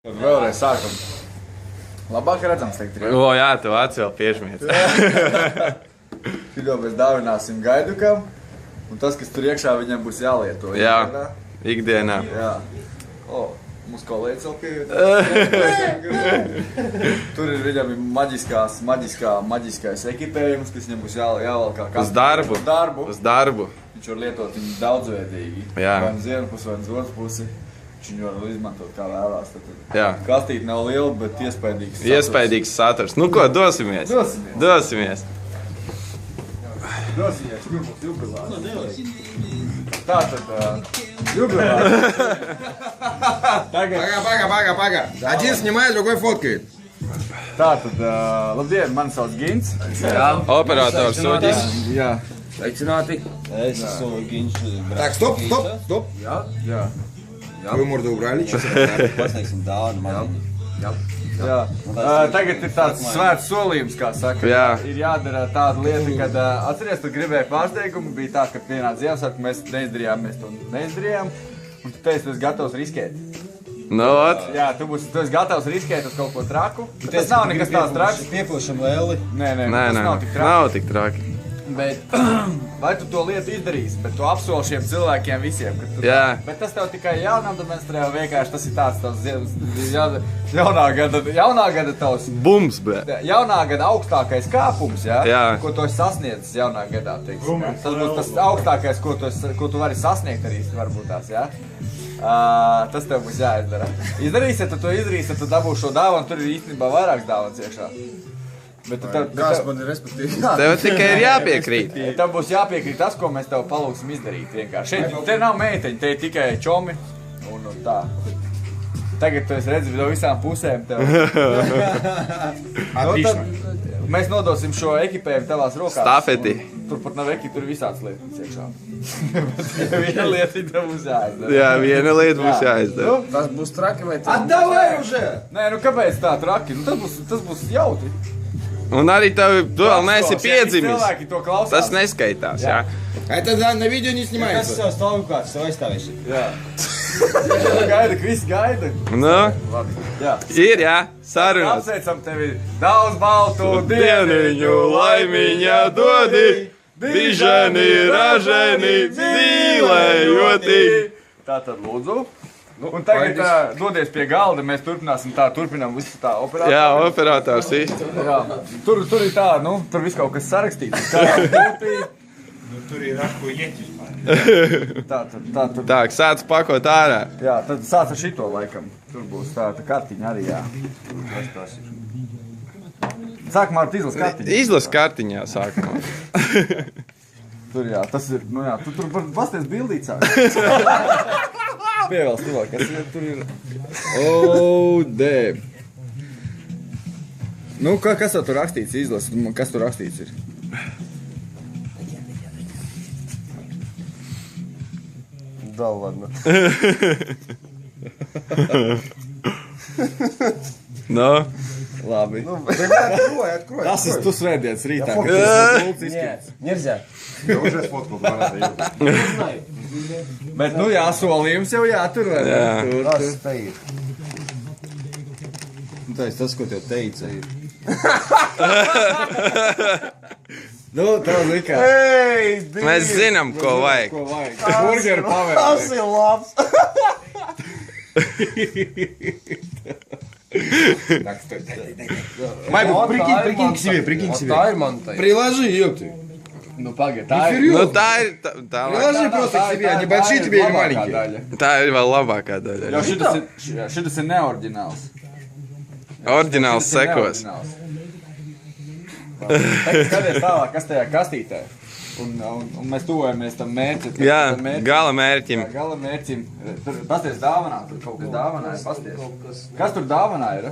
Vēlreiz sākam. Labāk redzams teikt. O, jā, tev atcēl piešmies. Tikko mēs dāvināsim Gaidukam, un tas, kas tur iekšā, viņam būs jālieto. Jā, ikdienā. Jā. O, mums kolēģis vēl pie. Tur ir viņam maģiskais ekipējums, kas viņam būs jāvalkā. Uz darbu. Uz darbu. Viņš var lietot viņu daudzveidīgi. Jā. Vai uz vienu pusi, vai uz otru pusi. Viņš var izmantot kā vēlās. Jā. Kastīte nav liela, bet iespaidīgs saturs. Iespaidīgs saturs. Nu ko, dosimies? Dosimies. Dosimies, kur mums jubilārs. Tātad, jubilārs. Пага. Один снимает, другой фоткает. Tātad, labdien, mani sauc Gins. Operators Uģis. Jā. Sveicināti. Es esmu Giņš. Так, стоп. Jā. Вы морду убрали, сейчас Pasniegsim dāvanu maziņu. Jā. Tagad ir tāds svēts solījums, kā saka. Jā. Ir jādara tāda lieta, kad atceries, tu gribēji pārsteigumu, bija tā, ka vienā Ziemassvētku mēs to neizdarījām, un tu teici, tu esi gatavs riskēt. Nu, ot. Jā, tu esi gatavs riskēt uz kaut ko traku. Tas nav nekas tāds traks. Piepilšam lēli. Nē, Nē, tas nav tik traki. nav tik traki. Bet, vai tu to lietu izdarīsi, bet tu apsoli šiem cilvēkiem visiem, ka tu... Jā. Bet tas tev tikai jaunam demonstrē, vienkārši tas ir tāds tavs jaunā gada tavs... Bums, bē. Jaunā gada augstākais kāpums, jā? Jā. Ko tu esi sasniedzis jaunā gadā, teiksim. Tas būs tas augstākais, ko tu vari sasniegt arī, varbūt tās, jā? Tas tev būs jāizdara. Izdarīsi, ja tu to izdarīsi, tad tu dabūsi šo dāvanu, tur ir īstenībā vairākas dāvanas iekšā. Kas man ir respektīvi? Tev tikai ir jāpiekrīt. Tev būs jāpiekrīt tas, ko mēs tev palūksim izdarīt vienkārši. Šeit te nav meiteņi, te ir tikai čomi un tā. Tagad tu esi redzi no visām pusēm tev. Mēs nodosim šo ekipējumu tavās rokās. Stafeti. Tur pat nav tur ir visāds lietas iekšā. Viena lieta tev būs jāizdara. Jā, viena lieta būs jāizdara. Tas būs traki vai tas? Atdavai уже! Nē, nu kāpēc tā traki? Nu tas būs jautri. Un arī tu vēl neesi piedzimis. Cilvēki to klausās. Tas neskaitās, jā. Это на видео не Kas снимается. sev stāv kāds sev aizstāvēši? Jā. Gaida, ka visi gaida. Nu, Labi. Jā. ir, jā, sarunas. Apsveicam tevi daudz baltu Dieniņu laimiņā dodi, dižani, raženi, dzīlējoti. Tātad lūdzu. Un tagad dodies pie galda, mēs turpinām visu tā operāciju. Jā, operators īsti. Jā. Tur ir tā, tur viss kaut kas sarakstīts. Tur ir raku ieķis. Tātad. Tā, sāc pakot ārā. Jā, tad sāc ar šito laikam. Tur būs tāda kartiņa arī, jā. Sākumā ar izlas kartiņu. Izlas kartiņā sākumā. Tur jā, tas ir, tu tur pasties bildīt sāk. Pievēl stilāk, kas tur ir. Oh, damn. Nu, kas tur rakstīts izlas? Kas tur rakstīts ir? Da, ladno. Nu, Labi. Открой. Tas ir tu svētdienas rītā, kad tas Нет, nельзя. Я уже сфоткал 2 раза. Знаю. Bet, jā, solījums jau jātur. Jā. Tas стоит. Tas, ko tev teica, ir. Tā likā. mēs zinām, ko vajag. Ko vajag? Burgeru pavēl. Tas ir labs. Майбу, прикинь к себе, прикинь к себе. Tā ir man tai. Приложи, ёпты. Nu, pagaid, tā ir. Nu, tā ir, Приложи просто к себе, они большие тебе или маленькие? tā ir vēl labākā daļa. Jo šitas ir neoriģināls. Orģināls sekos. Skaties tālāk, kas tajā kastītē. Un mēs tuvojamies tam mērķim. Jā, gala mērķim. Gala mērķim. Tur pasties dāvanā, tur kaut kas dāvanā ir, pasties. Kas tur dāvanā ir?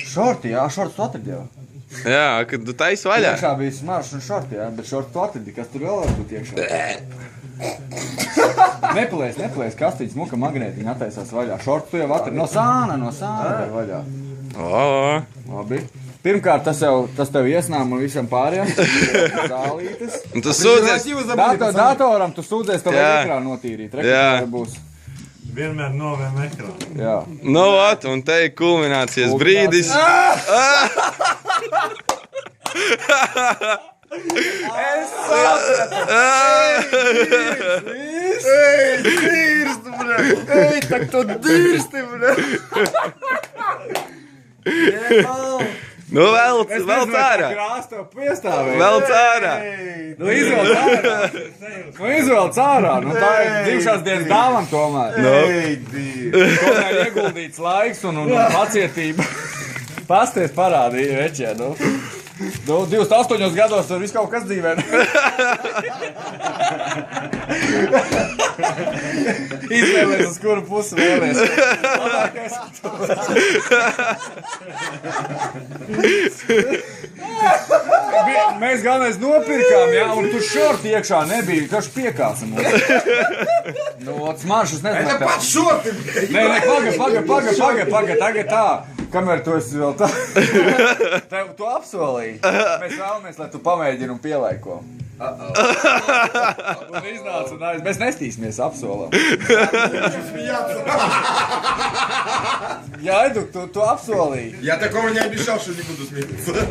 Šorti, jā, šorts tu atradi jau. Jā, kad tu taisi vaļā. Iekšā bija smarš un šorti, jā, bet šorti tu atradi, kas tur vēl var būt iekšā. Neplēs, kastīts muka magnētiņa attaisās vaļā. Šorti tu jau atradi, no sāna var vaļā. O, Labi. Pirmkārt, tas tev iesnām un visam pārējām. Zālītes. un tu sūdzies. Datoram tu sūdzies, tev vajag ekrānu notīrīt. Jā. Būs. Vienmēr novērm ekrānu. Jā. Nu, ot, un te ir kulminācijas brīdis. Es sapratu! Ej, dirsti, bļa! Ej, tak tu dirsti, bļa! Nu, vēl cārā. Krāstu piestāvēt. Vēl cārā. Nu, izvēl cārā. Nu, tā ir divšās dienas dāvana tomēr. Ej, dirsti! Tomēr ieguldīts laiks un pacietība. Pasties parādīja večē, nu. 28 gados tur viss kaut kas dzīvē. Izvēlēs, uz kuru pusi vēlēs. Labākais. Mēs galvenais nopirkām, jā, un tur šorti iekšā nebija, kas piekāsa mums. Nu, smaršas nezinu. Te pat šorti! Nē, paga, tagad tā. Kamēr tu esi vēl tā. Tev tu apsolīji. Mēs vēlamies, lai tu pamēģini un pielaiko. Un iznāca un aiz. Mēs nestīsimies, apsolam. Jā, Edu, tu apsolīji. Я такого не обещал, что не буду смеяться.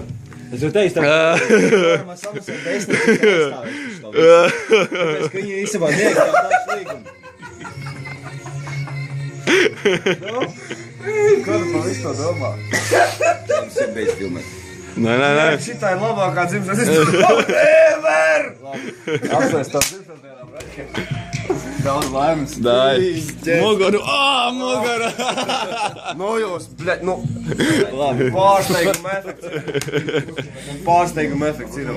Es jau teicu, tā man samasēt 10 aizstāvēšu šo visu. Tāpēc, ka viņi īstenībā neiekrātās līgumu. Kādu pa visu to domā? Jums ir beidz filmēt. Nē. Šitā ir labākā dzimšanas izturība ever! Apsvēs tā dzimšandienā, braķi. Daudz laimes. Dai. Mugaru. Mugaru. Nu jūs, bļa, nu. Labi, pārsteiguma efekts ir.